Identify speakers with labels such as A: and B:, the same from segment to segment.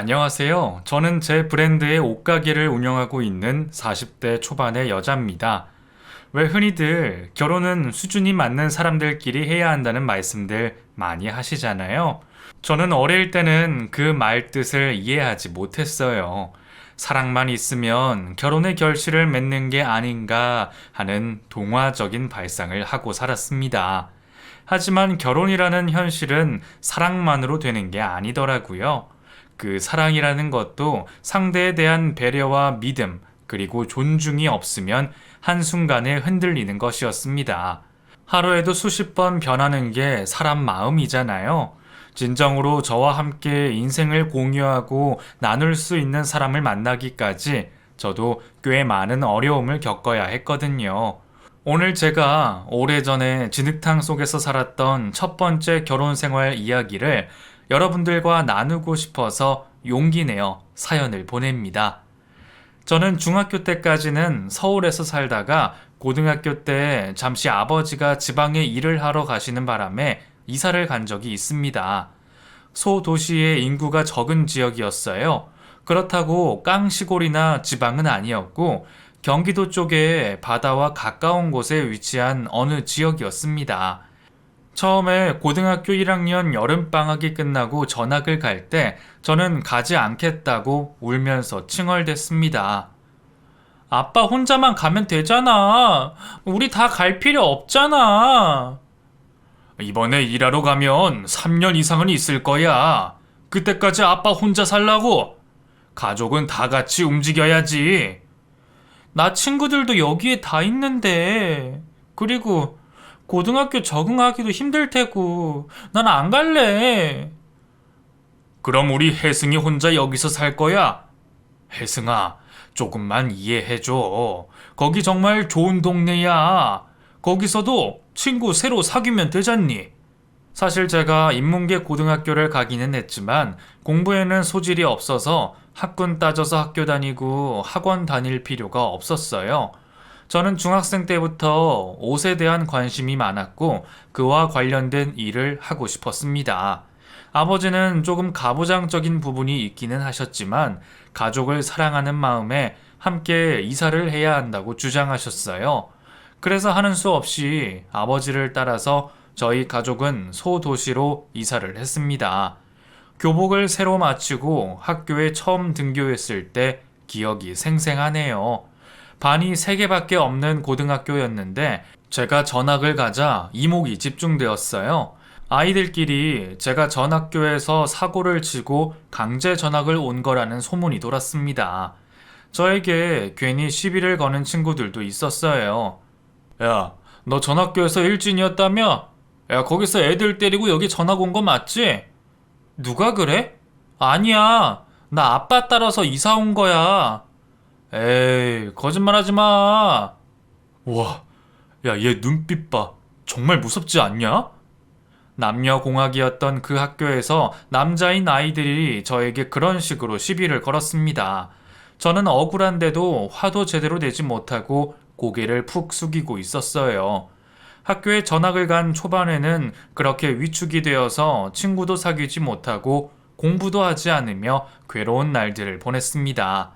A: 안녕하세요. 저는 제 브랜드의 옷가게를 운영하고 있는 40대 초반의 여자입니다. 왜 흔히들 결혼은 수준이 맞는 사람들끼리 해야 한다는 말씀들 많이 하시잖아요. 저는 어릴 때는 그 말 뜻을 이해하지 못했어요. 사랑만 있으면 결혼의 결실을 맺는 게 아닌가 하는 동화적인 발상을 하고 살았습니다. 하지만 결혼이라는 현실은 사랑만으로 되는 게 아니더라고요. 그 사랑이라는 것도 상대에 대한 배려와 믿음, 그리고 존중이 없으면 한순간에 흔들리는 것이었습니다. 하루에도 수십 번 변하는 게 사람 마음이잖아요. 진정으로 저와 함께 인생을 공유하고 나눌 수 있는 사람을 만나기까지 저도 꽤 많은 어려움을 겪어야 했거든요. 오늘 제가 오래전에 진흙탕 속에서 살았던 첫 번째 결혼 생활 이야기를 여러분들과 나누고 싶어서 용기 내어 사연을 보냅니다. 저는 중학교 때까지는 서울에서 살다가 고등학교 때 잠시 아버지가 지방에 일을 하러 가시는 바람에 이사를 간 적이 있습니다. 소도시의 인구가 적은 지역이었어요. 그렇다고 깡시골이나 지방은 아니었고 경기도 쪽에 바다와 가까운 곳에 위치한 어느 지역이었습니다. 처음에 고등학교 1학년 여름방학이 끝나고 전학을 갈 때 저는 가지 않겠다고 울면서 칭얼댔습니다. 아빠 혼자만 가면 되잖아. 우리 다 갈 필요 없잖아. 이번에 일하러 가면 3년 이상은 있을 거야. 그때까지 아빠 혼자 살라고? 가족은 다 같이 움직여야지. 나 친구들도 여기에 다 있는데. 그리고 고등학교 적응하기도 힘들 테고. 난 안 갈래. 그럼 우리 혜승이 혼자 여기서 살 거야? 혜승아, 조금만 이해해줘. 거기 정말 좋은 동네야. 거기서도 친구 새로 사귀면 되잖니. 사실 제가 인문계 고등학교를 가기는 했지만 공부에는 소질이 없어서 학군 따져서 학교 다니고 학원 다닐 필요가 없었어요. 저는 중학생 때부터 옷에 대한 관심이 많았고 그와 관련된 일을 하고 싶었습니다. 아버지는 조금 가부장적인 부분이 있기는 하셨지만 가족을 사랑하는 마음에 함께 이사를 해야 한다고 주장하셨어요. 그래서 하는 수 없이 아버지를 따라서 저희 가족은 소도시로 이사를 했습니다. 교복을 새로 마치고 학교에 처음 등교했을 때 기억이 생생하네요. 반이 3개밖에 없는 고등학교였는데 제가 전학을 가자 이목이 집중되었어요. 아이들끼리 제가 전 학교에서 사고를 치고 강제 전학을 온 거라는 소문이 돌았습니다. 저에게 괜히 시비를 거는 친구들도 있었어요. 야, 너 전 학교에서 일진이었다며? 야, 거기서 애들 때리고 여기 전학 온 거 맞지? 누가 그래? 아니야. 나 아빠 따라서 이사 온 거야. 에이, 거짓말하지 마. 와, 야, 얘 눈빛 봐. 정말 무섭지 않냐? 남녀공학이었던 그 학교에서 남자인 아이들이 저에게 그런 식으로 시비를 걸었습니다. 저는 억울한데도 화도 제대로 내지 못하고 고개를 푹 숙이고 있었어요. 학교에 전학을 간 초반에는 그렇게 위축이 되어서 친구도 사귀지 못하고 공부도 하지 않으며 괴로운 날들을 보냈습니다.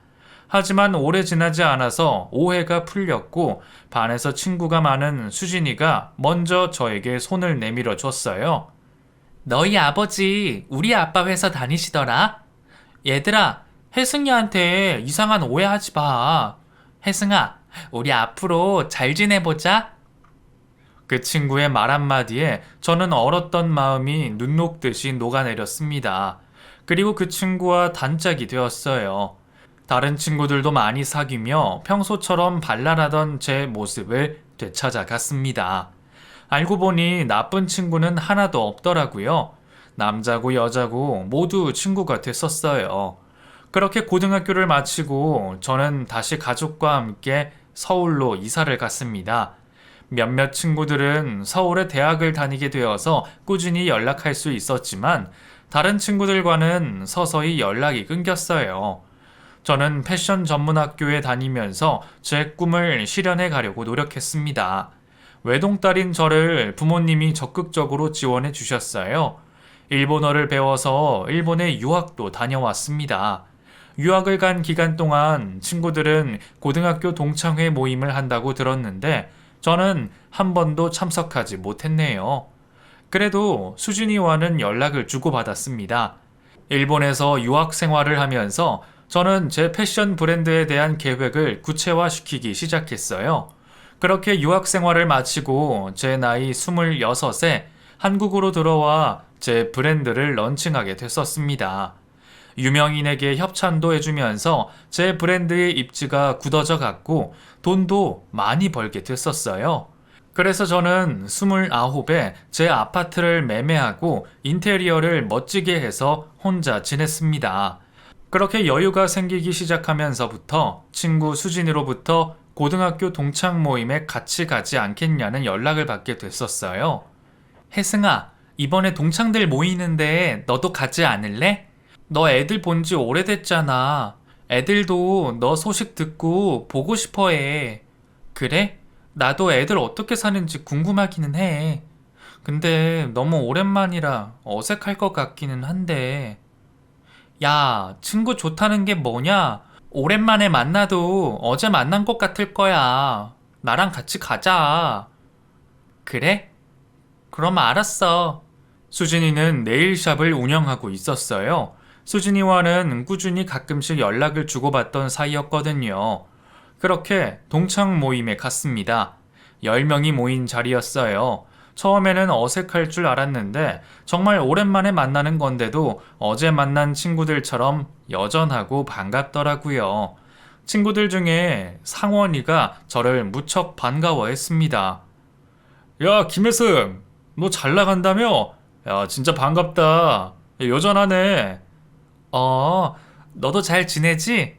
A: 하지만 오래 지나지 않아서 오해가 풀렸고 반에서 친구가 많은 수진이가 먼저 저에게 손을 내밀어 줬어요. 너희 아버지 우리 아빠 회사 다니시더라? 얘들아, 혜승이한테 이상한 오해하지 마. 혜승아, 우리 앞으로 잘 지내보자. 그 친구의 말 한마디에 저는 얼었던 마음이 눈 녹듯이 녹아내렸습니다. 그리고 그 친구와 단짝이 되었어요. 다른 친구들도 많이 사귀며 평소처럼 발랄하던 제 모습을 되찾아갔습니다. 알고 보니 나쁜 친구는 하나도 없더라고요. 남자고 여자고 모두 친구가 됐었어요. 그렇게 고등학교를 마치고 저는 다시 가족과 함께 서울로 이사를 갔습니다. 몇몇 친구들은 서울에 대학을 다니게 되어서 꾸준히 연락할 수 있었지만 다른 친구들과는 서서히 연락이 끊겼어요. 저는 패션 전문 학교에 다니면서 제 꿈을 실현해 가려고 노력했습니다. 외동딸인 저를 부모님이 적극적으로 지원해 주셨어요. 일본어를 배워서 일본에 유학도 다녀왔습니다. 유학을 간 기간 동안 친구들은 고등학교 동창회 모임을 한다고 들었는데 저는 한 번도 참석하지 못했네요. 그래도 수진이와는 연락을 주고받았습니다. 일본에서 유학 생활을 하면서 저는 제 패션 브랜드에 대한 계획을 구체화시키기 시작했어요. 그렇게 유학 생활을 마치고 제 나이 26에 한국으로 들어와 제 브랜드를 런칭하게 됐었습니다. 유명인에게 협찬도 해주면서 제 브랜드의 입지가 굳어져 갔고 돈도 많이 벌게 됐었어요. 그래서 저는 29에 제 아파트를 매매하고 인테리어를 멋지게 해서 혼자 지냈습니다. 그렇게 여유가 생기기 시작하면서부터 친구 수진이로부터 고등학교 동창 모임에 같이 가지 않겠냐는 연락을 받게 됐었어요. 혜승아, 이번에 동창들 모이는데 너도 가지 않을래? 너 애들 본지 오래됐잖아. 애들도 너 소식 듣고 보고 싶어 해. 그래? 나도 애들 어떻게 사는지 궁금하기는 해. 근데 너무 오랜만이라 어색할 것 같기는 한데. 야, 친구 좋다는 게 뭐냐? 오랜만에 만나도 어제 만난 것 같을 거야. 나랑 같이 가자. 그래? 그럼 알았어. 수진이는 네일샵을 운영하고 있었어요. 수진이와는 꾸준히 가끔씩 연락을 주고받던 사이였거든요. 그렇게 동창 모임에 갔습니다. 10명이 모인 자리였어요. 처음에는 어색할 줄 알았는데 정말 오랜만에 만나는 건데도 어제 만난 친구들처럼 여전하고 반갑더라고요. 친구들 중에 상원이가 저를 무척 반가워했습니다. 야, 김혜승, 너 잘 나간다며? 야, 진짜 반갑다. 여전하네. 어, 너도 잘 지내지?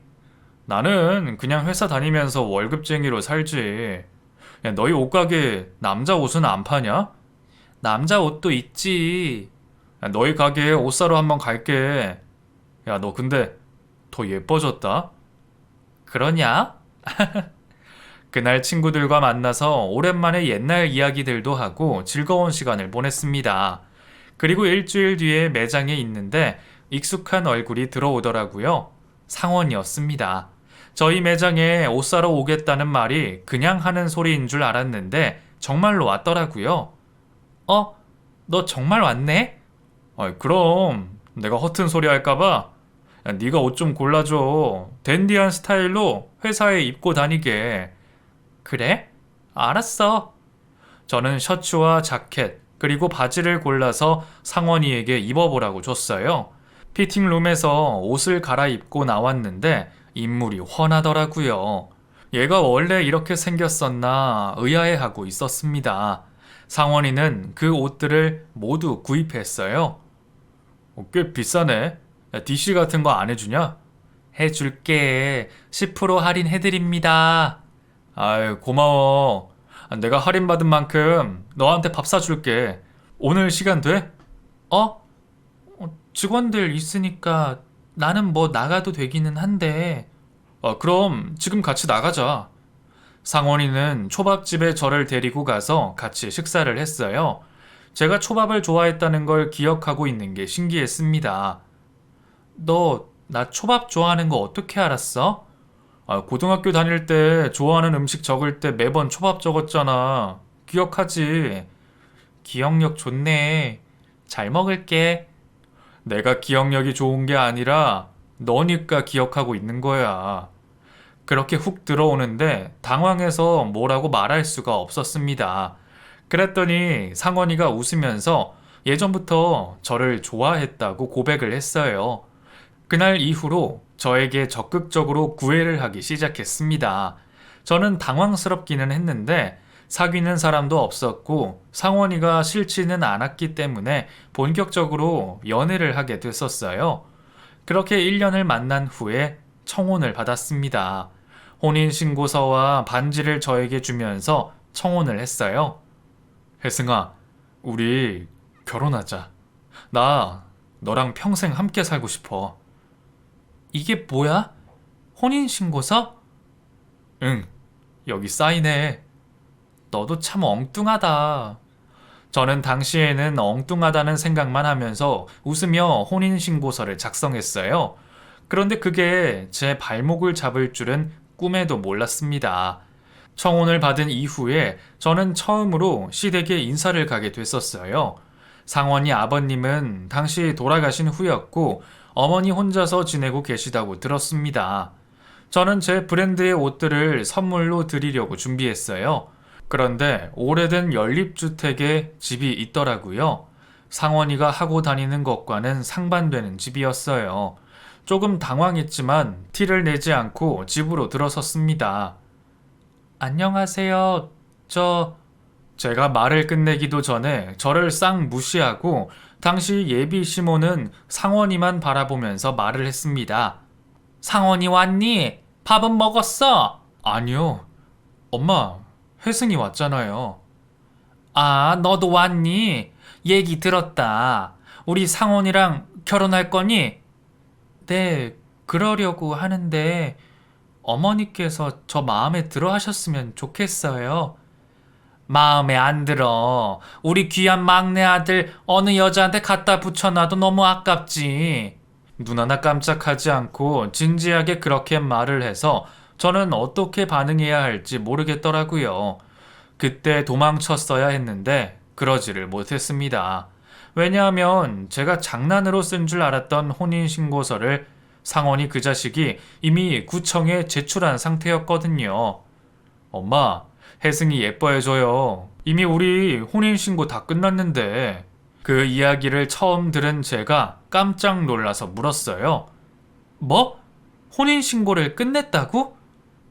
A: 나는 그냥 회사 다니면서 월급쟁이로 살지. 야, 너희 옷가게 남자 옷은 안 파냐? 남자 옷도 있지. 야, 너희 가게에 옷 사러 한번 갈게. 야, 너 근데 더 예뻐졌다? 그러냐? 그날 친구들과 만나서 오랜만에 옛날 이야기들도 하고 즐거운 시간을 보냈습니다. 그리고 일주일 뒤에 매장에 있는데 익숙한 얼굴이 들어오더라고요. 상원이었습니다. 저희 매장에 옷 사러 오겠다는 말이 그냥 하는 소리인 줄 알았는데 정말로 왔더라고요. 어? 너 정말 왔네? 그럼 내가 허튼 소리 할까봐 네가 옷 좀 골라줘. 댄디한 스타일로 회사에 입고 다니게. 그래? 알았어. 저는 셔츠와 자켓 그리고 바지를 골라서 상원이에게 입어보라고 줬어요. 피팅룸에서 옷을 갈아입고 나왔는데 인물이 훤하더라고요. 얘가 원래 이렇게 생겼었나 의아해하고 있었습니다. 상원이는 그 옷들을 모두 구입했어요. 꽤 비싸네. DC 같은 거 안 해주냐? 해줄게. 10% 할인해드립니다. 아유, 고마워. 내가 할인받은 만큼 너한테 밥 사줄게. 오늘 시간 돼? 어? 직원들 있으니까 나는 뭐 나가도 되기는 한데. 그럼 지금 같이 나가자. 상원이는 초밥집에 저를 데리고 가서 같이 식사를 했어요. 제가 초밥을 좋아했다는 걸 기억하고 있는 게 신기했습니다. 너 나 초밥 좋아하는 거 어떻게 알았어? 고등학교 다닐 때 좋아하는 음식 적을 때 매번 초밥 적었잖아. 기억하지? 기억력 좋네. 잘 먹을게. 내가 기억력이 좋은 게 아니라 너니까 기억하고 있는 거야. 그렇게 훅 들어오는데 당황해서 뭐라고 말할 수가 없었습니다. 그랬더니 상원이가 웃으면서 예전부터 저를 좋아했다고 고백을 했어요. 그날 이후로 저에게 적극적으로 구애를 하기 시작했습니다. 저는 당황스럽기는 했는데 사귀는 사람도 없었고 상원이가 싫지는 않았기 때문에 본격적으로 연애를 하게 됐었어요. 그렇게 1년을 만난 후에 청혼을 받았습니다. 혼인신고서와 반지를 저에게 주면서 청혼을 했어요. 혜승아, 우리 결혼하자. 나 너랑 평생 함께 살고 싶어. 이게 뭐야? 혼인신고서? 응, 여기 사인해. 너도 참 엉뚱하다. 저는 당시에는 엉뚱하다는 생각만 하면서 웃으며 혼인신고서를 작성했어요. 그런데 그게 제 발목을 잡을 줄은 꿈에도 몰랐습니다. 청혼을 받은 이후에 저는 처음으로 시댁에 인사를 가게 됐었어요. 상원이 아버님은 당시 돌아가신 후였고 어머니 혼자서 지내고 계시다고 들었습니다. 저는 제 브랜드의 옷들을 선물로 드리려고 준비했어요. 그런데 오래된 연립주택에 집이 있더라고요. 상원이가 하고 다니는 것과는 상반되는 집이었어요. 조금 당황했지만 티를 내지 않고 집으로 들어섰습니다. 안녕하세요. 제가 말을 끝내기도 전에 저를 싹 무시하고 당시 예비 시모는 상원이만 바라보면서 말을 했습니다. 상원이 왔니? 밥은 먹었어? 아니요. 엄마, 혜승이 왔잖아요. 아, 너도 왔니? 얘기 들었다. 우리 상원이랑 결혼할 거니? 네, 그러려고 하는데 어머니께서 저 마음에 들어 하셨으면 좋겠어요. 마음에 안 들어. 우리 귀한 막내 아들 어느 여자한테 갖다 붙여놔도 너무 아깝지. 눈 하나 깜짝하지 않고 진지하게 그렇게 말을 해서 저는 어떻게 반응해야 할지 모르겠더라고요. 그때 도망쳤어야 했는데 그러지를 못했습니다. 왜냐하면 제가 장난으로 쓴 줄 알았던 혼인신고서를 상원이 그 자식이 이미 구청에 제출한 상태였거든요. 엄마, 혜승이 예뻐해줘요. 이미 우리 혼인신고 다 끝났는데. 그 이야기를 처음 들은 제가 깜짝 놀라서 물었어요. 뭐? 혼인신고를 끝냈다고?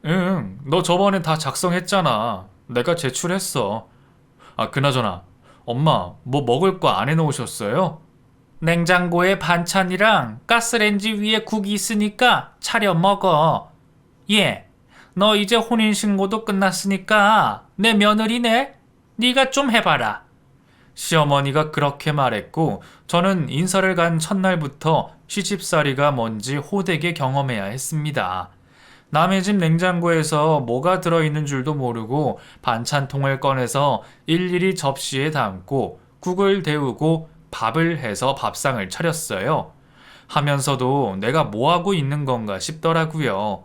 A: 응, 너 저번에 다 작성했잖아. 내가 제출했어. 아, 그나저나, 엄마, 뭐 먹을 거 안 해놓으셨어요? 냉장고에 반찬이랑 가스레인지 위에 국이 있으니까 차려 먹어. 예, 너 이제 혼인신고도 끝났으니까 내 며느리네? 네가 좀 해봐라. 시어머니가 그렇게 말했고 저는 인사를 간 첫날부터 시집살이가 뭔지 호되게 경험해야 했습니다. 남의 집 냉장고에서 뭐가 들어있는 줄도 모르고 반찬통을 꺼내서 일일이 접시에 담고 국을 데우고 밥을 해서 밥상을 차렸어요. 하면서도 내가 뭐하고 있는 건가 싶더라고요.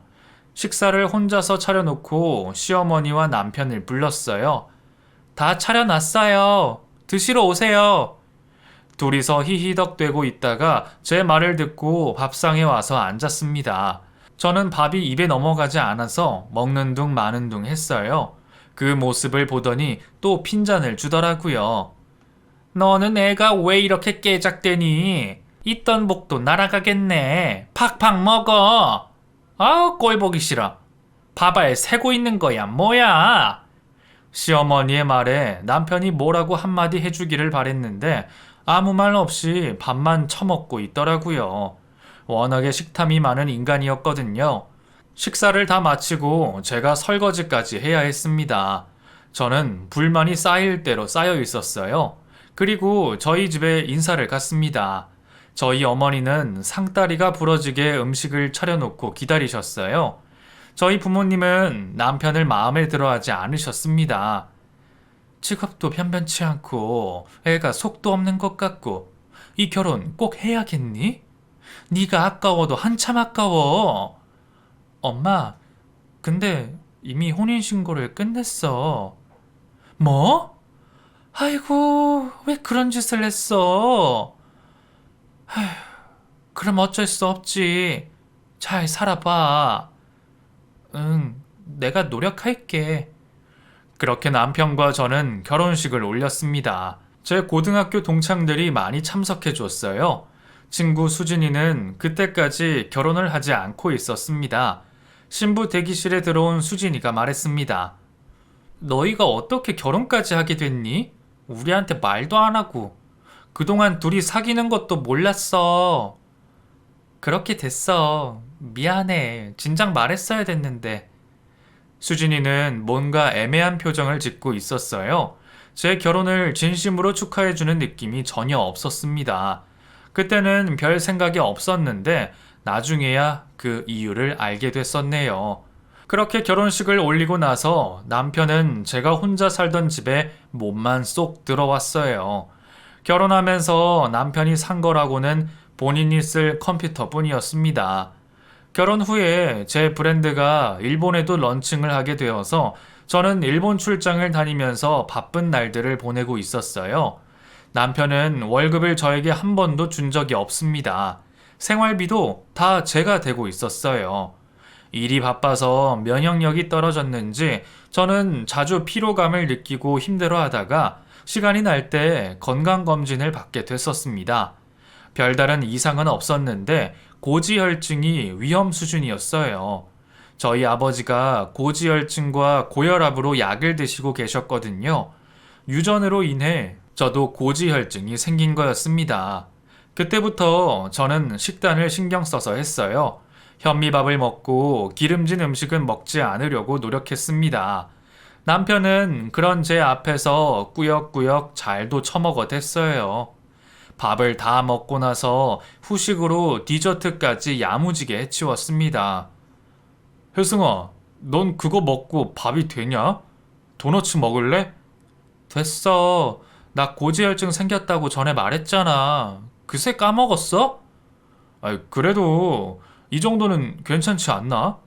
A: 식사를 혼자서 차려놓고 시어머니와 남편을 불렀어요. 다 차려놨어요. 드시러 오세요. 둘이서 히히덕대고 있다가 제 말을 듣고 밥상에 와서 앉았습니다. 저는 밥이 입에 넘어가지 않아서 먹는 둥 마는 둥 했어요. 그 모습을 보더니 또 핀잔을 주더라고요. 너는 애가 왜 이렇게 깨작대니? 있던 복도 날아가겠네. 팍팍 먹어. 아우, 꼴 보기 싫어. 밥알 새고 있는 거야, 뭐야? 시어머니의 말에 남편이 뭐라고 한마디 해주기를 바랬는데 아무 말 없이 밥만 처먹고 있더라고요. 워낙에 식탐이 많은 인간이었거든요. 식사를 다 마치고 제가 설거지까지 해야 했습니다. 저는 불만이 쌓일 대로 쌓여 있었어요. 그리고 저희 집에 인사를 갔습니다. 저희 어머니는 상다리가 부러지게 음식을 차려놓고 기다리셨어요. 저희 부모님은 남편을 마음에 들어 하지 않으셨습니다. 직업도 변변치 않고 애가 속도 없는 것 같고 이 결혼 꼭 해야겠니? 네가 아까워도 한참 아까워. 엄마, 근데 이미 혼인신고를 끝냈어. 뭐? 아이고, 왜 그런 짓을 했어? 아휴, 그럼 어쩔 수 없지. 잘 살아봐. 응, 내가 노력할게. 그렇게 남편과 저는 결혼식을 올렸습니다. 제 고등학교 동창들이 많이 참석해 줬어요. 친구 수진이는 그때까지 결혼을 하지 않고 있었습니다. 신부 대기실에 들어온 수진이가 말했습니다. 너희가 어떻게 결혼까지 하게 됐니? 우리한테 말도 안 하고. 그동안 둘이 사귀는 것도 몰랐어. 그렇게 됐어. 미안해. 진작 말했어야 됐는데. 수진이는 뭔가 애매한 표정을 짓고 있었어요. 제 결혼을 진심으로 축하해주는 느낌이 전혀 없었습니다. 그때는 별 생각이 없었는데 나중에야 그 이유를 알게 됐었네요. 그렇게 결혼식을 올리고 나서 남편은 제가 혼자 살던 집에 몸만 쏙 들어왔어요. 결혼하면서 남편이 산 거라고는 본인이 쓸 컴퓨터뿐이었습니다. 결혼 후에 제 브랜드가 일본에도 런칭을 하게 되어서 저는 일본 출장을 다니면서 바쁜 날들을 보내고 있었어요. 남편은 월급을 저에게 한 번도 준 적이 없습니다. 생활비도 다 제가 대고 있었어요. 일이 바빠서 면역력이 떨어졌는지 저는 자주 피로감을 느끼고 힘들어하다가 시간이 날 때 건강검진을 받게 됐었습니다. 별다른 이상은 없었는데 고지혈증이 위험 수준이었어요. 저희 아버지가 고지혈증과 고혈압으로 약을 드시고 계셨거든요. 유전으로 인해 저도 고지혈증이 생긴 거였습니다. 그때부터 저는 식단을 신경 써서 했어요. 현미밥을 먹고 기름진 음식은 먹지 않으려고 노력했습니다. 남편은 그런 제 앞에서 꾸역꾸역 잘도 처먹어댔어요. 밥을 다 먹고 나서 후식으로 디저트까지 야무지게 해치웠습니다. 혜승아, 넌 그거 먹고 밥이 되냐? 도너츠 먹을래? 됐어. 나 고지혈증 생겼다고 전에 말했잖아. 그새 까먹었어? 그래도 이 정도는 괜찮지 않나?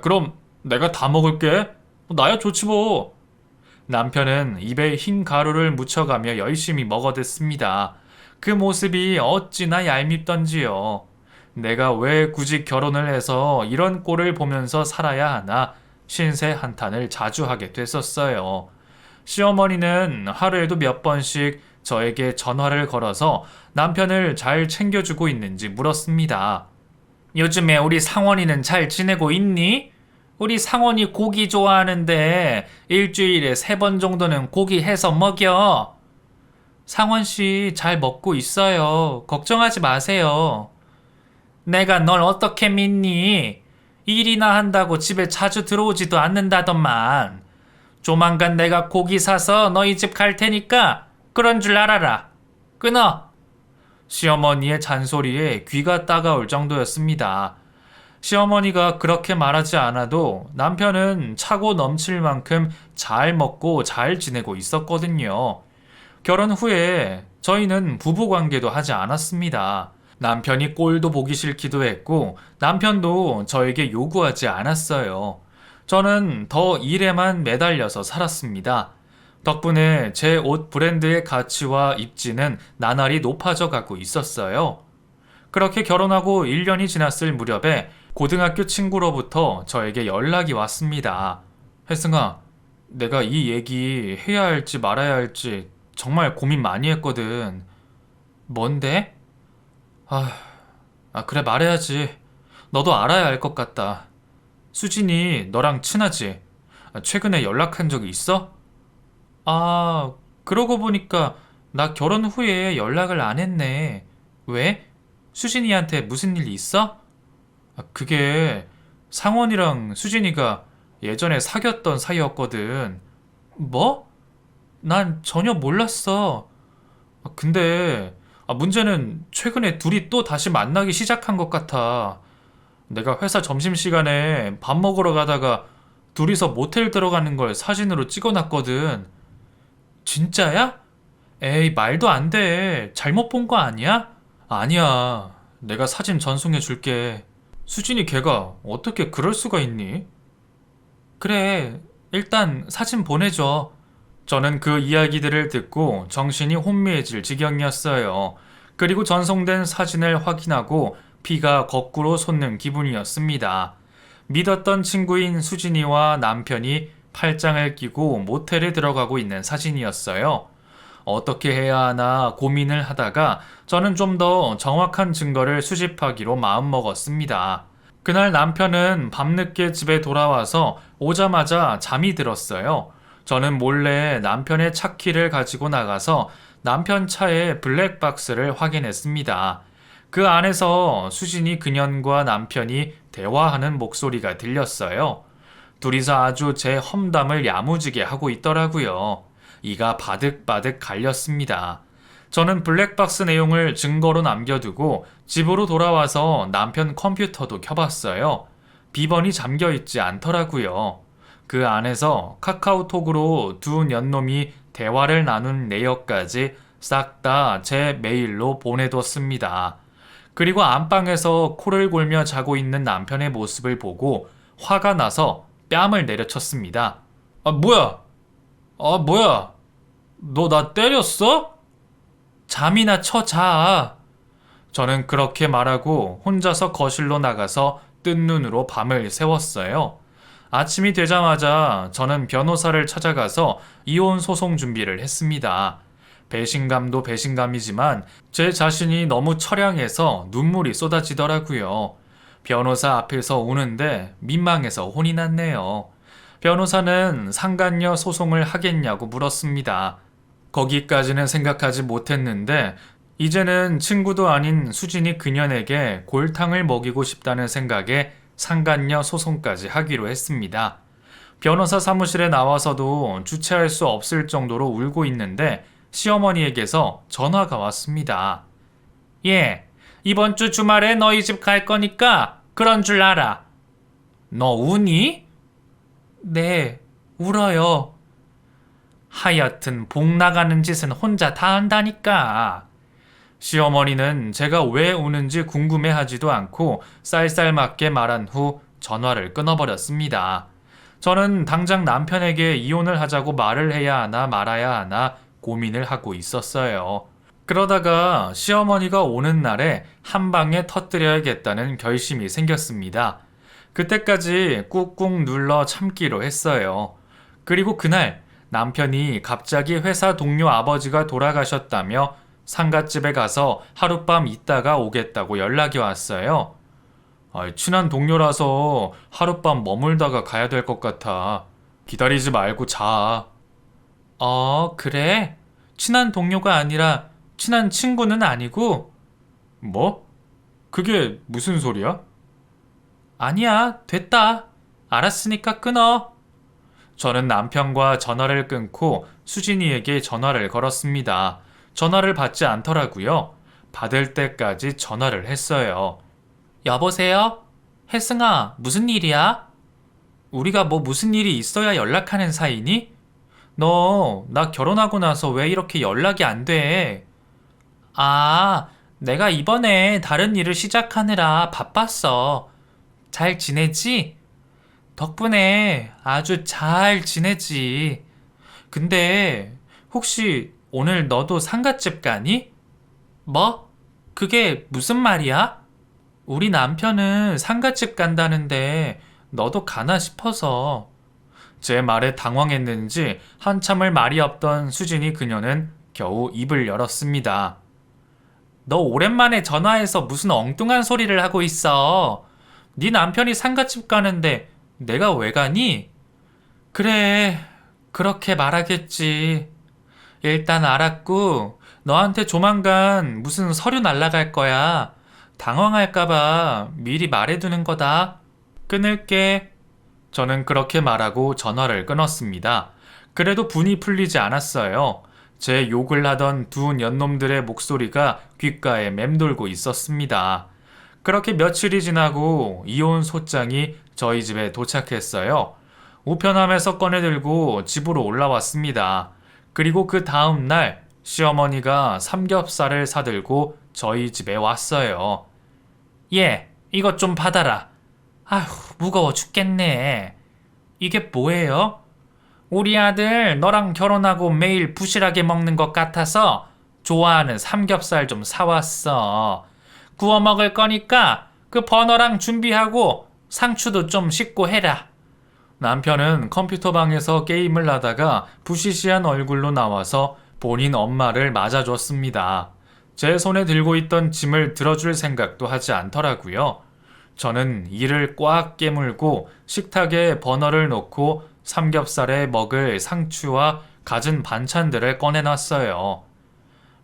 A: 그럼 내가 다 먹을게. 나야 좋지 뭐. 남편은 입에 흰 가루를 묻혀가며 열심히 먹어댔습니다. 그 모습이 어찌나 얄밉던지요. 내가 왜 굳이 결혼을 해서 이런 꼴을 보면서 살아야 하나 신세 한탄을 자주 하게 됐었어요. 시어머니는 하루에도 몇 번씩 저에게 전화를 걸어서 남편을 잘 챙겨주고 있는지 물었습니다. 요즘에 우리 상원이는 잘 지내고 있니? 우리 상원이 고기 좋아하는데 일주일에 3번 정도는 고기 해서 먹여. 상원씨 잘 먹고 있어요. 걱정하지 마세요. 내가 널 어떻게 믿니? 일이나 한다고 집에 자주 들어오지도 않는다더만. 조만간 내가 고기 사서 너희 집 갈 테니까 그런 줄 알아라. 끊어. 시어머니의 잔소리에 귀가 따가울 정도였습니다. 시어머니가 그렇게 말하지 않아도 남편은 차고 넘칠 만큼 잘 먹고 잘 지내고 있었거든요. 결혼 후에 저희는 부부관계도 하지 않았습니다. 남편이 꼴도 보기 싫기도 했고 남편도 저에게 요구하지 않았어요. 저는 더 일에만 매달려서 살았습니다. 덕분에 제 옷 브랜드의 가치와 입지는 나날이 높아져 가고 있었어요. 그렇게 결혼하고 1년이 지났을 무렵에 고등학교 친구로부터 저에게 연락이 왔습니다. 혜승아, 내가 이 얘기 해야 할지 말아야 할지 정말 고민 많이 했거든. 뭔데? 그래 말해야지. 너도 알아야 할 것 같다. 수진이 너랑 친하지? 최근에 연락한 적이 있어? 그러고 보니까 나 결혼 후에 연락을 안 했네. 왜? 수진이한테 무슨 일 있어? 그게 상원이랑 수진이가 예전에 사귀었던 사이였거든. 뭐? 난 전혀 몰랐어. 근데 문제는 최근에 둘이 또 다시 만나기 시작한 것 같아. 내가 회사 점심시간에 밥 먹으러 가다가 둘이서 모텔 들어가는 걸 사진으로 찍어놨거든. 진짜야? 에이, 말도 안 돼. 잘못 본 거 아니야? 아니야. 내가 사진 전송해 줄게. 수진이 걔가 어떻게 그럴 수가 있니? 그래, 일단 사진 보내줘. 저는 그 이야기들을 듣고 정신이 혼미해질 지경이었어요. 그리고 전송된 사진을 확인하고 피가 거꾸로 솟는 기분이었습니다. 믿었던 친구인 수진이와 남편이 팔짱을 끼고 모텔에 들어가고 있는 사진이었어요. 어떻게 해야 하나 고민을 하다가 저는 좀 더 정확한 증거를 수집하기로 마음먹었습니다. 그날 남편은 밤늦게 집에 돌아와서 오자마자 잠이 들었어요. 저는 몰래 남편의 차키를 가지고 나가서 남편 차의 블랙박스를 확인했습니다. 그 안에서 수진이 그년과 남편이 대화하는 목소리가 들렸어요. 둘이서 아주 제 험담을 야무지게 하고 있더라고요. 이가 바득바득 갈렸습니다. 저는 블랙박스 내용을 증거로 남겨두고 집으로 돌아와서 남편 컴퓨터도 켜봤어요. 비번이 잠겨 있지 않더라고요. 그 안에서 카카오톡으로 두 년놈이 대화를 나눈 내역까지 싹 다 제 메일로 보내뒀습니다. 그리고 안방에서 코를 골며 자고 있는 남편의 모습을 보고 화가 나서 뺨을 내려쳤습니다. 아, 뭐야? 뭐야? 너 나 때렸어? 잠이나 쳐 자. 저는 그렇게 말하고 혼자서 거실로 나가서 뜬 눈으로 밤을 새웠어요. 아침이 되자마자 저는 변호사를 찾아가서 이혼 소송 준비를 했습니다. 배신감도 배신감이지만 제 자신이 너무 처량해서 눈물이 쏟아지더라고요. 변호사 앞에서 우는데 민망해서 혼이 났네요. 변호사는 상간녀 소송을 하겠냐고 물었습니다. 거기까지는 생각하지 못했는데 이제는 친구도 아닌 수진이 그년에게 골탕을 먹이고 싶다는 생각에 상간녀 소송까지 하기로 했습니다. 변호사 사무실에 나와서도 주체할 수 없을 정도로 울고 있는데 시어머니에게서 전화가 왔습니다. 예, 이번 주 주말에 너희 집 갈 거니까 그런 줄 알아. 너 우니? 네, 울어요. 하여튼 복 나가는 짓은 혼자 다 한다니까. 시어머니는 제가 왜 우는지 궁금해하지도 않고 쌀쌀맞게 말한 후 전화를 끊어버렸습니다. 저는 당장 남편에게 이혼을 하자고 말을 해야 하나 말아야 하나 고민을 하고 있었어요. 그러다가 시어머니가 오는 날에 한 방에 터뜨려야겠다는 결심이 생겼습니다. 그때까지 꾹꾹 눌러 참기로 했어요. 그리고 그날 남편이 갑자기 회사 동료 아버지가 돌아가셨다며 상갓집에 가서 하룻밤 있다가 오겠다고 연락이 왔어요. 친한 동료라서 하룻밤 머물다가 가야 될 것 같아. 기다리지 말고 자. 그래? 친한 동료가 아니라 친한 친구는 아니고? 뭐? 그게 무슨 소리야? 아니야, 됐다. 알았으니까 끊어. 저는 남편과 전화를 끊고 수진이에게 전화를 걸었습니다. 전화를 받지 않더라고요. 받을 때까지 전화를 했어요. 여보세요? 혜승아, 무슨 일이야? 우리가 뭐 무슨 일이 있어야 연락하는 사이니? 너, 나 결혼하고 나서 왜 이렇게 연락이 안 돼? 내가 이번에 다른 일을 시작하느라 바빴어. 잘 지내지? 덕분에 아주 잘 지내지. 근데 혹시 오늘 너도 상갓집 가니? 뭐? 그게 무슨 말이야? 우리 남편은 상갓집 간다는데 너도 가나 싶어서. 제 말에 당황했는지 한참을 말이 없던 수진이 그녀는 겨우 입을 열었습니다. 너 오랜만에 전화해서 무슨 엉뚱한 소리를 하고 있어. 네 남편이 상갓집 가는데 내가 왜 가니? 그래, 그렇게 말하겠지. 일단 알았고 너한테 조만간 무슨 서류 날라갈 거야. 당황할까봐 미리 말해두는 거다. 끊을게. 저는 그렇게 말하고 전화를 끊었습니다. 그래도 분이 풀리지 않았어요. 제 욕을 하던 두 년놈들의 목소리가 귓가에 맴돌고 있었습니다. 그렇게 며칠이 지나고 이혼 소장이 저희 집에 도착했어요. 우편함에서 꺼내들고 집으로 올라왔습니다. 그리고 그 다음 날 시어머니가 삼겹살을 사들고 저희 집에 왔어요. 예, 이것 좀 받아라. 아휴, 무거워 죽겠네. 이게 뭐예요? 우리 아들 너랑 결혼하고 매일 부실하게 먹는 것 같아서 좋아하는 삼겹살 좀 사왔어. 구워 먹을 거니까 그 버너랑 준비하고 상추도 좀 씻고 해라. 남편은 컴퓨터방에서 게임을 하다가 부시시한 얼굴로 나와서 본인 엄마를 맞아줬습니다. 제 손에 들고 있던 짐을 들어줄 생각도 하지 않더라고요. 저는 이를 꽉 깨물고 식탁에 버너를 놓고 삼겹살에 먹을 상추와 갖은 반찬들을 꺼내놨어요.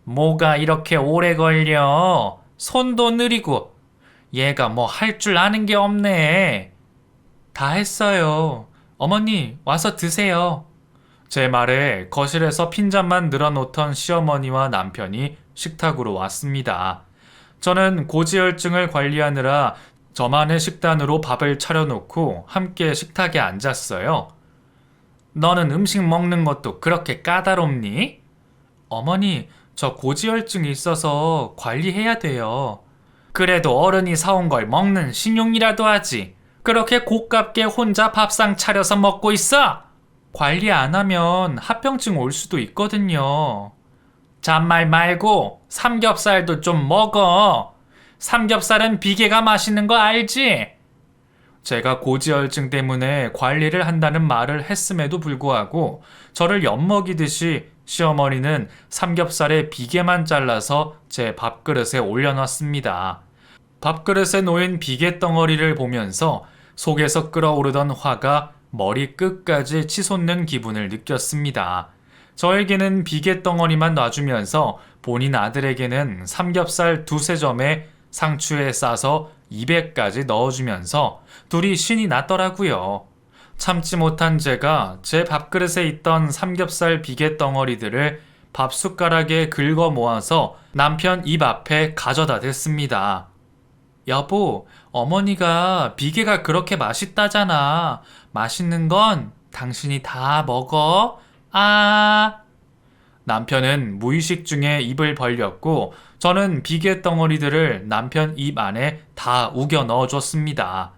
A: 뭐가 이렇게 오래 걸려? 손도 느리고. 얘가 뭐 할 줄 아는 게 없네. 다 했어요. 어머니, 와서 드세요. 제 말에 거실에서 핀잔만 늘어놓던 시어머니와 남편이 식탁으로 왔습니다. 저는 고지혈증을 관리하느라 저만의 식단으로 밥을 차려놓고 함께 식탁에 앉았어요. 너는 음식 먹는 것도 그렇게 까다롭니? 어머니, 저 고지혈증이 있어서 관리해야 돼요. 그래도 어른이 사온 걸 먹는 신용이라도 하지. 그렇게 고깝게 혼자 밥상 차려서 먹고 있어? 관리 안 하면 합병증 올 수도 있거든요. 잔말 말고 삼겹살도 좀 먹어. 삼겹살은 비계가 맛있는 거 알지? 제가 고지혈증 때문에 관리를 한다는 말을 했음에도 불구하고 저를 엿먹이듯이 시어머니는 삼겹살에 비계만 잘라서 제 밥그릇에 올려놨습니다. 밥그릇에 놓인 비계 덩어리를 보면서 속에서 끓어오르던 화가 머리 끝까지 치솟는 기분을 느꼈습니다. 저에게는 비계 덩어리만 놔주면서 본인 아들에게는 삼겹살 두세 점에 상추에 싸서 입에까지 넣어주면서 둘이 신이 났더라고요. 참지 못한 제가 제 밥그릇에 있던 삼겹살 비계 덩어리들을 밥숟가락에 긁어 모아서 남편 입 앞에 가져다 댔습니다. 여보, 어머니가 비계가 그렇게 맛있다잖아. 맛있는 건 당신이 다 먹어. 아. 남편은 무의식 중에 입을 벌렸고 저는 비계 덩어리들을 남편 입 안에 다 우겨 넣어줬습니다.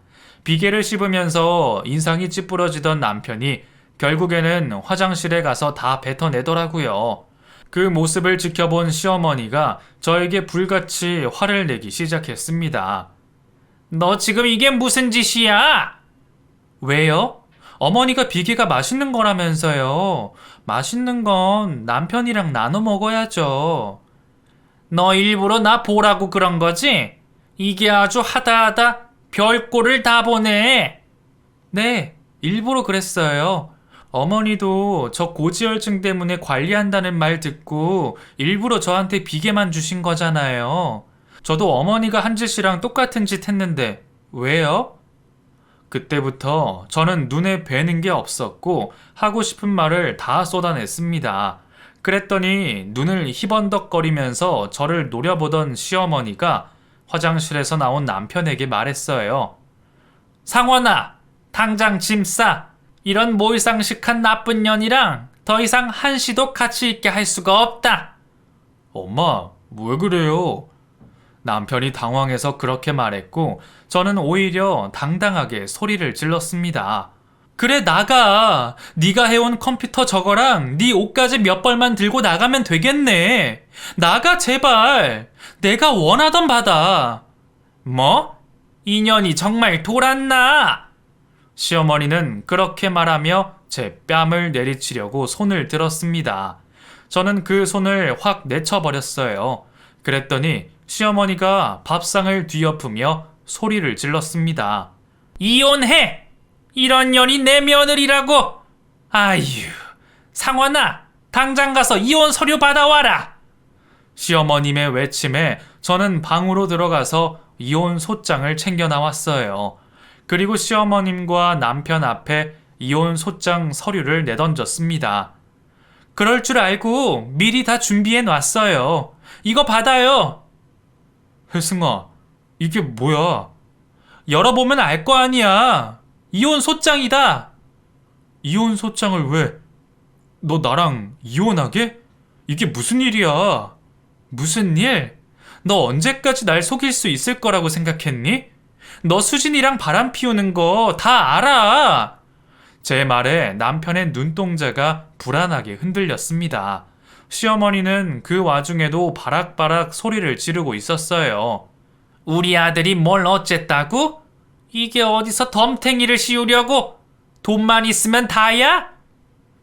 A: 비계를 씹으면서 인상이 찌푸러지던 남편이 결국에는 화장실에 가서 다 뱉어내더라고요. 그 모습을 지켜본 시어머니가 저에게 불같이 화를 내기 시작했습니다. 너 지금 이게 무슨 짓이야? 왜요? 어머니가 비계가 맛있는 거라면서요. 맛있는 건 남편이랑 나눠 먹어야죠. 너 일부러 나 보라고 그런 거지? 이게 아주 하다하다 별꼴을 다 보네. 네, 일부러 그랬어요. 어머니도 저 고지혈증 때문에 관리한다는 말 듣고 일부러 저한테 비계만 주신 거잖아요. 저도 어머니가 한 짓이랑 똑같은 짓 했는데 왜요? 그때부터 저는 눈에 뵈는 게 없었고 하고 싶은 말을 다 쏟아냈습니다. 그랬더니 눈을 희번덕거리면서 저를 노려보던 시어머니가 화장실에서 나온 남편에게 말했어요. 상원아, 당장 짐 싸. 이런 몰상식한 나쁜 년이랑 더 이상 한시도 같이 있게 할 수가 없다. 엄마, 왜 그래요? 남편이 당황해서 그렇게 말했고 저는 오히려 당당하게 소리를 질렀습니다. 그래 나가. 네가 해온 컴퓨터 저거랑 네 옷까지 몇 벌만 들고 나가면 되겠네. 나가 제발. 내가 원하던 바다. 뭐? 인연이 정말 돌았나? 시어머니는 그렇게 말하며 제 뺨을 내리치려고 손을 들었습니다. 저는 그 손을 확 내쳐버렸어요. 그랬더니 시어머니가 밥상을 뒤엎으며 소리를 질렀습니다. 이혼해! 이런 년이 내 며느리라고! 아유, 상원아, 당장 가서 이혼 서류 받아와라! 시어머님의 외침에 저는 방으로 들어가서 이혼 소장을 챙겨 나왔어요. 그리고 시어머님과 남편 앞에 이혼 소장 서류를 내던졌습니다. 그럴 줄 알고 미리 다 준비해 놨어요. 이거 받아요. 혜승아, 이게 뭐야? 열어보면 알 거 아니야. 이혼 소장이다. 이혼 소장을 왜? 너 나랑 이혼하게? 이게 무슨 일이야? 무슨 일? 너 언제까지 날 속일 수 있을 거라고 생각했니? 너 수진이랑 바람 피우는 거 다 알아. 제 말에 남편의 눈동자가 불안하게 흔들렸습니다. 시어머니는 그 와중에도 바락바락 소리를 지르고 있었어요. 우리 아들이 뭘 어쨌다고? 이게 어디서 덤탱이를 씌우려고? 돈만 있으면 다야?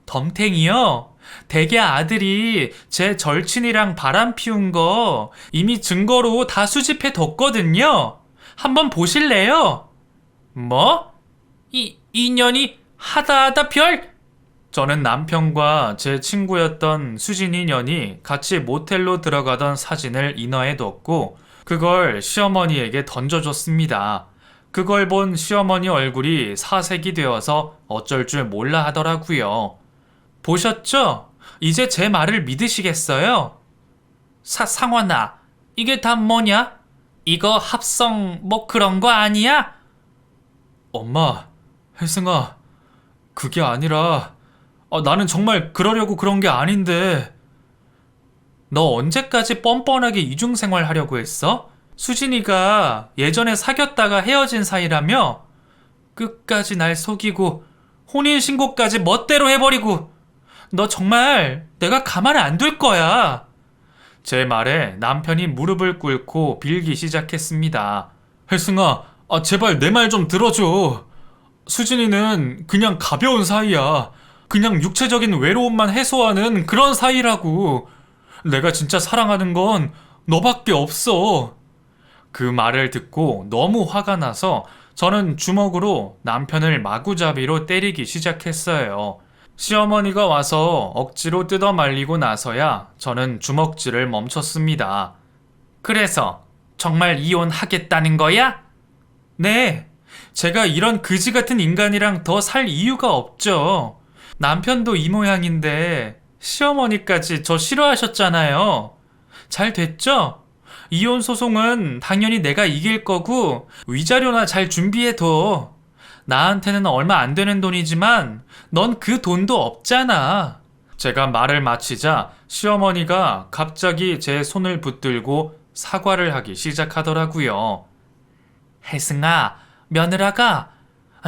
A: 덤탱이요? 대개 아들이 제 절친이랑 바람 피운 거 이미 증거로 다 수집해 뒀거든요. 한번 보실래요? 뭐? 인연이 하다하다 별? 저는 남편과 제 친구였던 수진이 년이 같이 모텔로 들어가던 사진을 인화해 뒀고 그걸 시어머니에게 던져줬습니다. 그걸 본 시어머니 얼굴이 사색이 되어서 어쩔 줄 몰라 하더라고요. 보셨죠? 이제 제 말을 믿으시겠어요? 상원아, 이게 다 뭐냐? 이거 합성 뭐 그런 거 아니야? 엄마, 혜승아, 그게 아니라 나는 정말 그러려고 그런 게 아닌데. 너 언제까지 뻔뻔하게 이중생활 하려고 했어? 수진이가 예전에 사귀었다가 헤어진 사이라며? 끝까지 날 속이고 혼인신고까지 멋대로 해버리고. 너 정말 내가 가만 안 둘 거야. 제 말에 남편이 무릎을 꿇고 빌기 시작했습니다. 혜승아, 제발 내 말 좀 들어줘. 수진이는 그냥 가벼운 사이야. 그냥 육체적인 외로움만 해소하는 그런 사이라고. 내가 진짜 사랑하는 건 너밖에 없어. 그 말을 듣고 너무 화가 나서 저는 주먹으로 남편을 마구잡이로 때리기 시작했어요. 시어머니가 와서 억지로 뜯어 말리고 나서야 저는 주먹질을 멈췄습니다. 그래서 정말 이혼하겠다는 거야? 네. 제가 이런 그지 같은 인간이랑 더 살 이유가 없죠. 남편도 이 모양인데 시어머니까지 저 싫어하셨잖아요. 잘 됐죠? 이혼 소송은 당연히 내가 이길 거고 위자료나 잘 준비해둬. 나한테는 얼마 안 되는 돈이지만 넌 그 돈도 없잖아. 제가 말을 마치자 시어머니가 갑자기 제 손을 붙들고 사과를 하기 시작하더라고요. 혜승아, 며느라가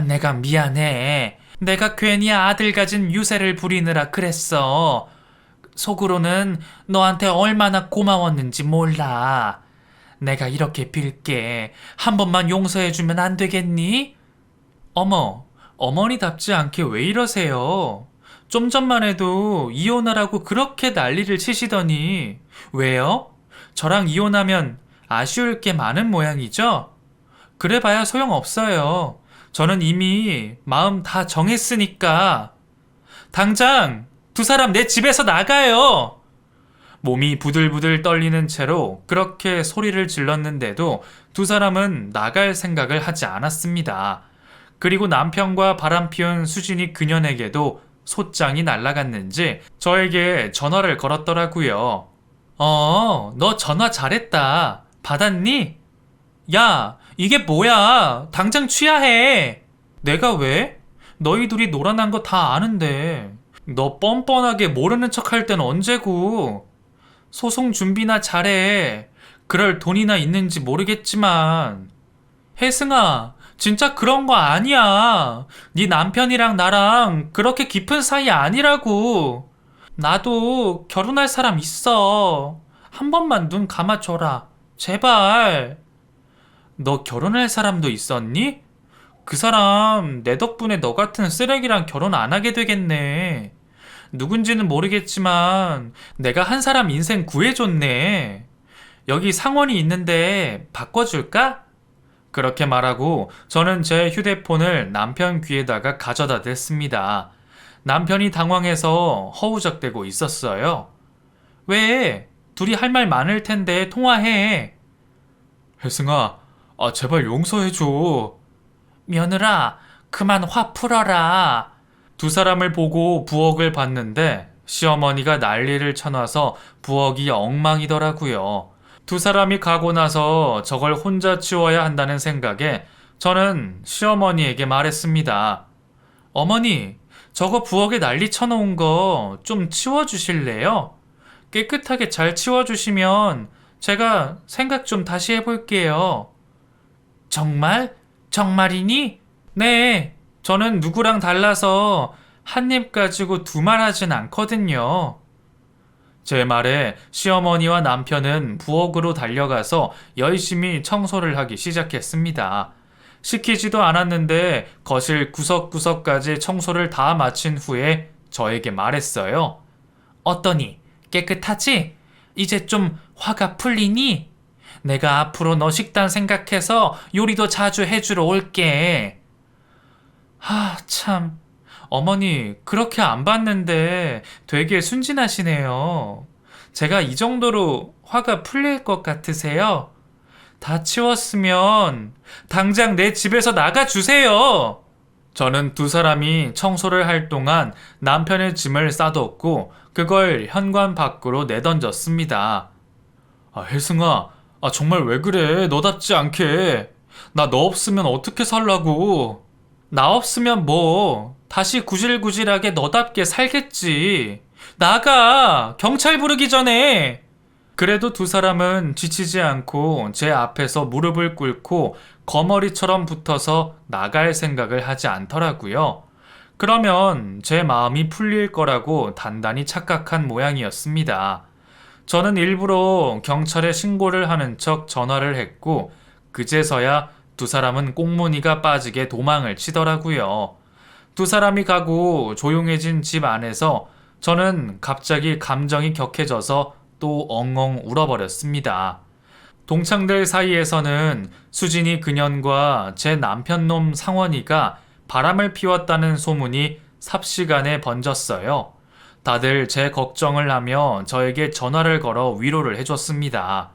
A: 내가 미안해. 내가 괜히 아들 가진 유세를 부리느라 그랬어. 속으로는 너한테 얼마나 고마웠는지 몰라. 내가 이렇게 빌게. 한 번만 용서해주면 안 되겠니? 어머, 어머니답지 않게 왜 이러세요? 좀 전만 해도 이혼하라고 그렇게 난리를 치시더니 왜요? 저랑 이혼하면 아쉬울 게 많은 모양이죠? 그래봐야 소용없어요. 저는 이미 마음 다 정했으니까. 당장 두 사람 내 집에서 나가요. 몸이 부들부들 떨리는 채로 그렇게 소리를 질렀는데도 두 사람은 나갈 생각을 하지 않았습니다. 그리고 남편과 바람피운 수진이 그년에게도 소장이 날아갔는지 저에게 전화를 걸었더라고요. 너 전화 잘했다. 받았니? 야, 이게 뭐야? 당장 취하해. 내가 왜? 너희 둘이 놀아난 거 다 아는데. 너 뻔뻔하게 모르는 척 할 땐 언제고. 소송 준비나 잘해. 그럴 돈이나 있는지 모르겠지만. 혜승아, 진짜 그런 거 아니야. 네 남편이랑 나랑 그렇게 깊은 사이 아니라고. 나도 결혼할 사람 있어. 한 번만 눈 감아줘라. 제발. 너 결혼할 사람도 있었니? 그 사람 내 덕분에 너 같은 쓰레기랑 결혼 안 하게 되겠네. 누군지는 모르겠지만 내가 한 사람 인생 구해줬네. 여기 상원이 있는데 바꿔줄까? 그렇게 말하고 저는 제 휴대폰을 남편 귀에다가 가져다 댔습니다. 남편이 당황해서 허우적대고 있었어요. 왜? 둘이 할 말 많을 텐데 통화해. 혜승아, 제발 용서해줘. 며느라, 그만 화 풀어라. 두 사람을 보고 부엌을 봤는데 시어머니가 난리를 쳐놔서 부엌이 엉망이더라고요. 두 사람이 가고 나서 저걸 혼자 치워야 한다는 생각에 저는 시어머니에게 말했습니다. 어머니, 저거 부엌에 난리 쳐놓은 거 좀 치워주실래요? 깨끗하게 잘 치워주시면 제가 생각 좀 다시 해볼게요. 정말? 정말이니? 네, 저는 누구랑 달라서 한 입 가지고 두 말 하진 않거든요. 제 말에 시어머니와 남편은 부엌으로 달려가서 열심히 청소를 하기 시작했습니다. 시키지도 않았는데 거실 구석구석까지 청소를 다 마친 후에 저에게 말했어요. 어떠니? 깨끗하지? 이제 좀 화가 풀리니? 내가 앞으로 너 식단 생각해서 요리도 자주 해주러 올게. 참. 어머니, 그렇게 안 봤는데 되게 순진하시네요. 제가 이 정도로 화가 풀릴 것 같으세요? 다 치웠으면 당장 내 집에서 나가주세요. 저는 두 사람이 청소를 할 동안 남편의 짐을 싸뒀고 그걸 현관 밖으로 내던졌습니다. 혜승아, 아, 정말 왜 그래? 너답지 않게. 나 너 없으면 어떻게 살라고? 나 없으면 뭐, 다시 구질구질하게 너답게 살겠지. 나가! 경찰 부르기 전에! 그래도 두 사람은 지치지 않고 제 앞에서 무릎을 꿇고 거머리처럼 붙어서 나갈 생각을 하지 않더라고요. 그러면 제 마음이 풀릴 거라고 단단히 착각한 모양이었습니다. 저는 일부러 경찰에 신고를 하는 척 전화를 했고, 그제서야 두 사람은 꽁무니가 빠지게 도망을 치더라고요. 두 사람이 가고 조용해진 집 안에서 저는 갑자기 감정이 격해져서 또 엉엉 울어버렸습니다. 동창들 사이에서는 수진이 그년과 제 남편놈 상원이가 바람을 피웠다는 소문이 삽시간에 번졌어요. 다들 제 걱정을 하며 저에게 전화를 걸어 위로를 해줬습니다.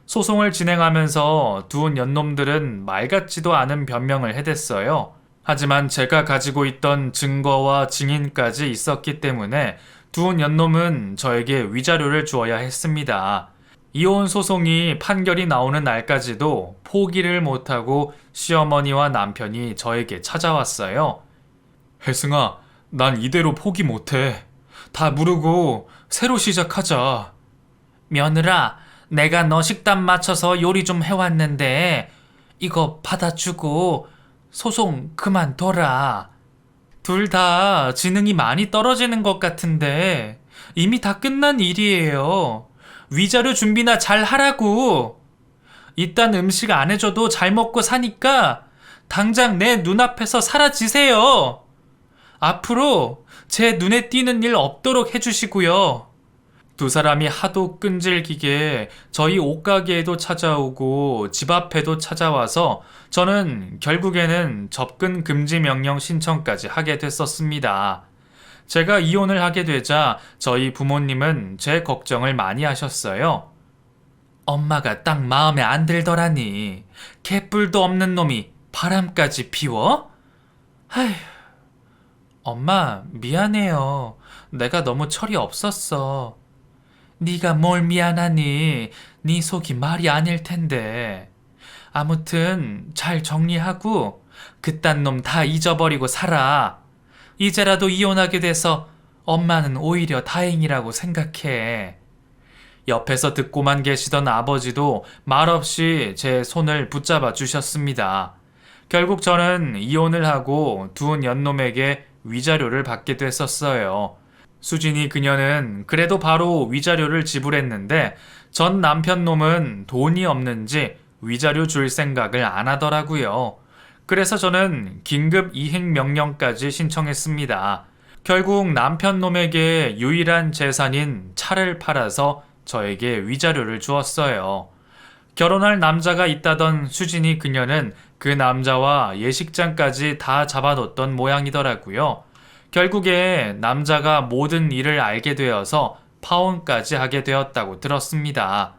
A: 소송을 진행하면서 두 연놈들은 말 같지도 않은 변명을 해댔어요. 하지만 제가 가지고 있던 증거와 증인까지 있었기 때문에 두 연놈은 저에게 위자료를 주어야 했습니다. 이혼 소송이 판결이 나오는 날까지도 포기를 못하고 시어머니와 남편이 저에게 찾아왔어요. 혜승아, 난 이대로 포기 못해. 다 무르고 새로 시작하자. 며느라, 내가 너 식단 맞춰서 요리 좀 해왔는데 이거 받아주고 소송 그만둬라. 둘 다 지능이 많이 떨어지는 것 같은데 이미 다 끝난 일이에요. 위자료 준비나 잘 하라고. 이딴 음식 안 해줘도 잘 먹고 사니까 당장 내 눈앞에서 사라지세요. 앞으로 제 눈에 띄는 일 없도록 해주시고요. 두 사람이 하도 끈질기게 저희 옷가게에도 찾아오고 집 앞에도 찾아와서 저는 결국에는 접근 금지 명령 신청까지 하게 됐었습니다. 제가 이혼을 하게 되자 저희 부모님은 제 걱정을 많이 하셨어요. 엄마가 딱 마음에 안 들더라니. 개뿔도 없는 놈이 바람까지 피워? 아휴, 엄마 미안해요. 내가 너무 철이 없었어. 네가 뭘 미안하니? 네 속이 말이 아닐 텐데. 아무튼 잘 정리하고 그딴 놈 다 잊어버리고 살아. 이제라도 이혼하게 돼서 엄마는 오히려 다행이라고 생각해. 옆에서 듣고만 계시던 아버지도 말없이 제 손을 붙잡아 주셨습니다. 결국 저는 이혼을 하고 두 연놈에게 위자료를 받게 됐었어요. 수진이 그녀는 그래도 바로 위자료를 지불했는데 전 남편 놈은 돈이 없는지 위자료 줄 생각을 안 하더라고요. 그래서 저는 긴급 이행 명령까지 신청했습니다. 결국 남편 놈에게 유일한 재산인 차를 팔아서 저에게 위자료를 주었어요. 결혼할 남자가 있다던 수진이 그녀는 그 남자와 예식장까지 다 잡아뒀던 모양이더라고요. 결국에 남자가 모든 일을 알게 되어서 파혼까지 하게 되었다고 들었습니다.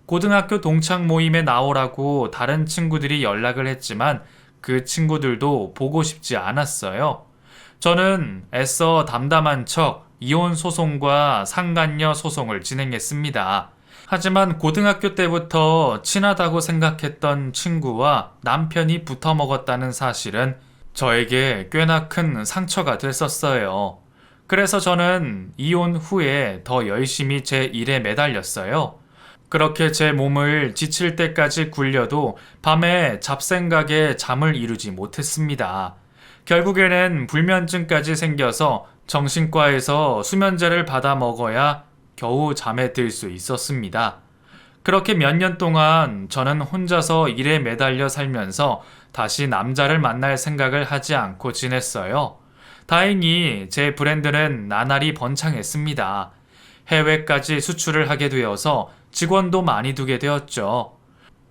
A: 고등학교 동창 모임에 나오라고 다른 친구들이 연락을 했지만 그 친구들도 보고 싶지 않았어요. 저는 애써 담담한 척 이혼 소송과 상간녀 소송을 진행했습니다. 하지만 고등학교 때부터 친하다고 생각했던 친구와 남편이 붙어 먹었다는 사실은 저에게 꽤나 큰 상처가 됐었어요. 그래서 저는 이혼 후에 더 열심히 제 일에 매달렸어요. 그렇게 제 몸을 지칠 때까지 굴려도 밤에 잡생각에 잠을 이루지 못했습니다. 결국에는 불면증까지 생겨서 정신과에서 수면제를 받아 먹어야 겨우 잠에 들 수 있었습니다. 그렇게 몇 년 동안 저는 혼자서 일에 매달려 살면서 다시 남자를 만날 생각을 하지 않고 지냈어요. 다행히 제 브랜드는 나날이 번창했습니다. 해외까지 수출을 하게 되어서 직원도 많이 두게 되었죠.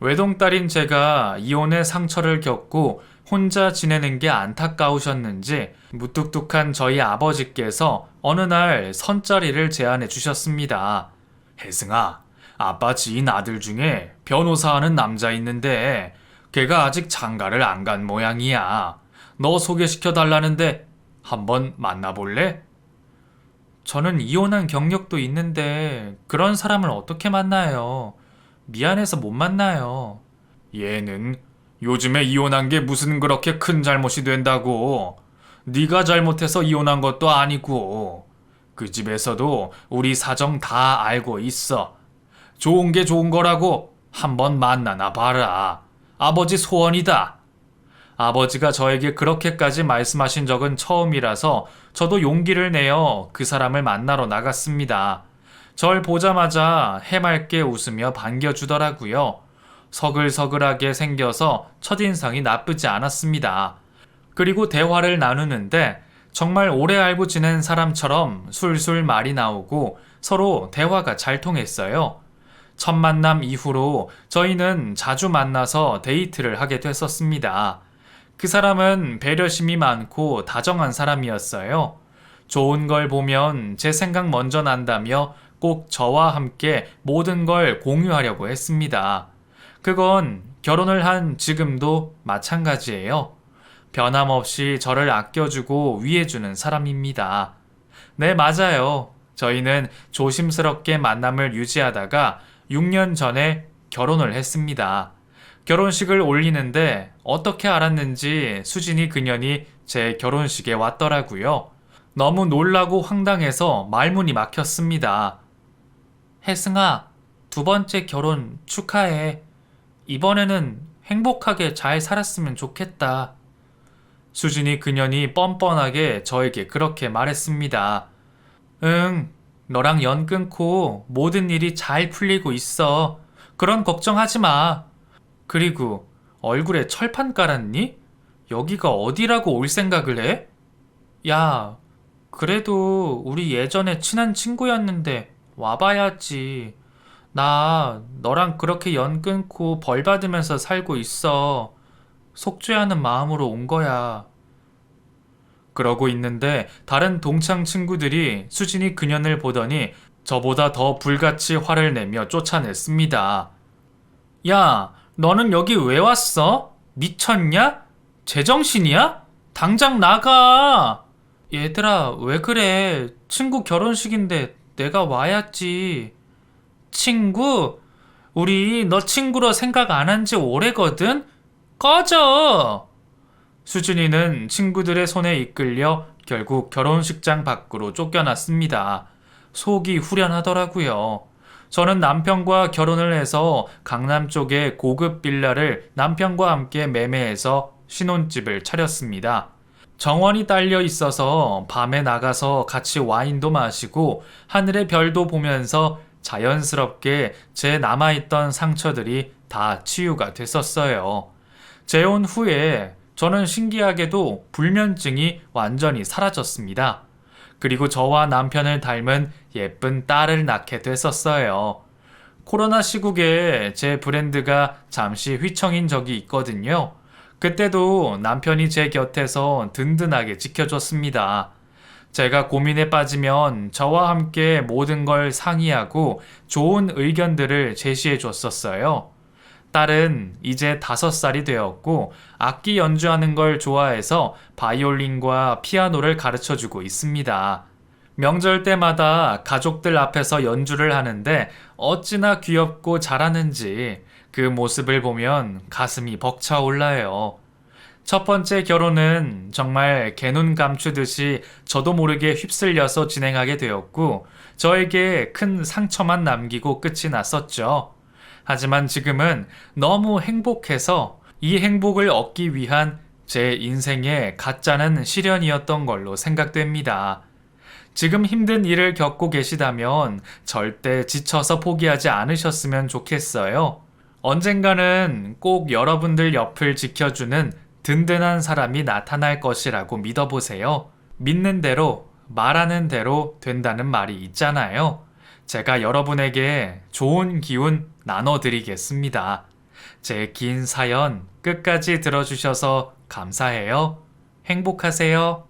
A: 외동딸인 제가 이혼의 상처를 겪고 혼자 지내는 게 안타까우셨는지 무뚝뚝한 저희 아버지께서 어느 날 선자리를 제안해 주셨습니다. 혜승아, 아빠 지인 아들 중에 변호사 하는 남자 있는데 걔가 아직 장가를 안 간 모양이야. 너 소개시켜 달라는데 한번 만나볼래? 저는 이혼한 경력도 있는데 그런 사람을 어떻게 만나요? 미안해서 못 만나요. 얘는 요즘에 이혼한 게 무슨 그렇게 큰 잘못이 된다고. 네가 잘못해서 이혼한 것도 아니고. 그 집에서도 우리 사정 다 알고 있어. 좋은 게 좋은 거라고 한번 만나나 봐라. 아버지 소원이다. 아버지가 저에게 그렇게까지 말씀하신 적은 처음이라서 저도 용기를 내어 그 사람을 만나러 나갔습니다. 절 보자마자 해맑게 웃으며 반겨주더라고요. 서글서글하게 생겨서 첫인상이 나쁘지 않았습니다. 그리고 대화를 나누는데 정말 오래 알고 지낸 사람처럼 술술 말이 나오고 서로 대화가 잘 통했어요. 첫 만남 이후로 저희는 자주 만나서 데이트를 하게 됐었습니다. 그 사람은 배려심이 많고 다정한 사람이었어요. 좋은 걸 보면 제 생각 먼저 난다며 꼭 저와 함께 모든 걸 공유하려고 했습니다. 그건 결혼을 한 지금도 마찬가지예요. 변함없이 저를 아껴주고 위해주는 사람입니다. 네, 맞아요. 저희는 조심스럽게 만남을 유지하다가 6년 전에 결혼을 했습니다. 결혼식을 올리는데 어떻게 알았는지 수진이 그년이 제 결혼식에 왔더라고요. 너무 놀라고 황당해서 말문이 막혔습니다. 혜승아, 두 번째 결혼 축하해. 이번에는 행복하게 잘 살았으면 좋겠다. 수진이 그년이 뻔뻔하게 저에게 그렇게 말했습니다. 응, 너랑 연 끊고 모든 일이 잘 풀리고 있어. 그런 걱정하지 마. 그리고 얼굴에 철판 깔았니? 여기가 어디라고 올 생각을 해? 야, 그래도 우리 예전에 친한 친구였는데 와봐야지. 나 너랑 그렇게 연 끊고 벌 받으면서 살고 있어. 속죄하는 마음으로 온 거야. 그러고 있는데 다른 동창 친구들이 수진이 그년을 보더니 저보다 더 불같이 화를 내며 쫓아냈습니다. 야, 너는 여기 왜 왔어? 미쳤냐? 제정신이야? 당장 나가! 얘들아, 왜 그래? 친구 결혼식인데 내가 와야지. 친구? 우리 너 친구로 생각 안 한 지 오래거든? 꺼져! 수진이는 친구들의 손에 이끌려 결국 결혼식장 밖으로 쫓겨났습니다. 속이 후련하더라고요. 저는 남편과 결혼을 해서 강남 쪽에 고급 빌라를 남편과 함께 매매해서 신혼집을 차렸습니다. 정원이 딸려 있어서 밤에 나가서 같이 와인도 마시고 하늘의 별도 보면서 자연스럽게 제 남아있던 상처들이 다 치유가 됐었어요. 재혼 후에 저는 신기하게도 불면증이 완전히 사라졌습니다. 그리고 저와 남편을 닮은 예쁜 딸을 낳게 됐었어요. 코로나 시국에 제 브랜드가 잠시 휘청인 적이 있거든요. 그때도 남편이 제 곁에서 든든하게 지켜줬습니다. 제가 고민에 빠지면 저와 함께 모든 걸 상의하고 좋은 의견들을 제시해 줬었어요. 딸은 이제 5살이 되었고 악기 연주하는 걸 좋아해서 바이올린과 피아노를 가르쳐 주고 있습니다. 명절 때마다 가족들 앞에서 연주를 하는데 어찌나 귀엽고 잘하는지 그 모습을 보면 가슴이 벅차올라요. 첫 번째 결혼은 정말 개눈 감추듯이 저도 모르게 휩쓸려서 진행하게 되었고 저에게 큰 상처만 남기고 끝이 났었죠. 하지만 지금은 너무 행복해서 이 행복을 얻기 위한 제 인생의 가짜는 시련이었던 걸로 생각됩니다. 지금 힘든 일을 겪고 계시다면 절대 지쳐서 포기하지 않으셨으면 좋겠어요. 언젠가는 꼭 여러분들 옆을 지켜주는 든든한 사람이 나타날 것이라고 믿어보세요. 믿는 대로, 말하는 대로 된다는 말이 있잖아요. 제가 여러분에게 좋은 기운 나눠드리겠습니다. 제 긴 사연 끝까지 들어주셔서 감사해요. 행복하세요.